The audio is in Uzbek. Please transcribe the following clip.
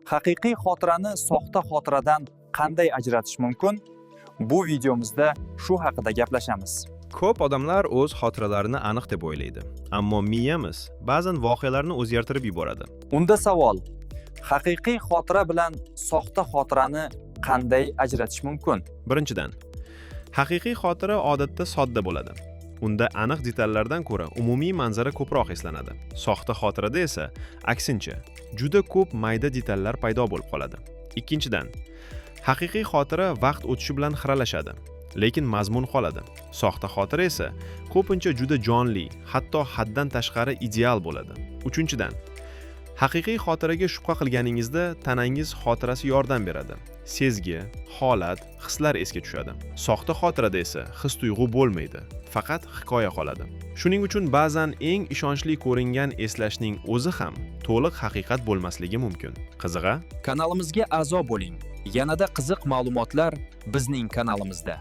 Haqiqiy xotirani soxta xotiradan qanday ajratish mumkin? Bu videomizda shu haqida gaplashamiz. Ko'p odamlar o'z xotiralarini aniq deb o'ylaydi, ammo miyamiz ba'zan voqealarni o'zgartirib yuboradi. Unda savol: haqiqiy xotira bilan soxta xotirani qanday ajratish mumkin? Birinchidan, haqiqiy xotira odatda sodda bo'ladi. Unda aniq detallardan ko'ra umumiy manzara ko'proq eslanadi. Soxta xotirada esa aksincha, juda ko'p mayda detallar paydo bo'lib qoladi. Ikkinchidan, haqiqiy xotira vaqt o'tishi bilan xiralashadi, lekin mazmun qoladi. Soxta xotira esa ko'pincha juda jonli, hatto haddan tashqari ideal bo'ladi. Uchinchidan, haqiqiy xotiraga shubha qilganingizda tanangiz xotirasi yordam beradi. Sezgi, holat, hislar esga tushadi. Soxta xotirada esa his-tuyg'u bo'lmaydi, faqat hikoya qoladi. Shuning uchun ba'zan eng ishonchli ko'ringan eslashning o'zi ham to'liq haqiqat bo'lmasligi mumkin. Qizig'a? Kanalimizga a'zo bo'ling. Yanada qiziq ma'lumotlar bizning kanalimizda.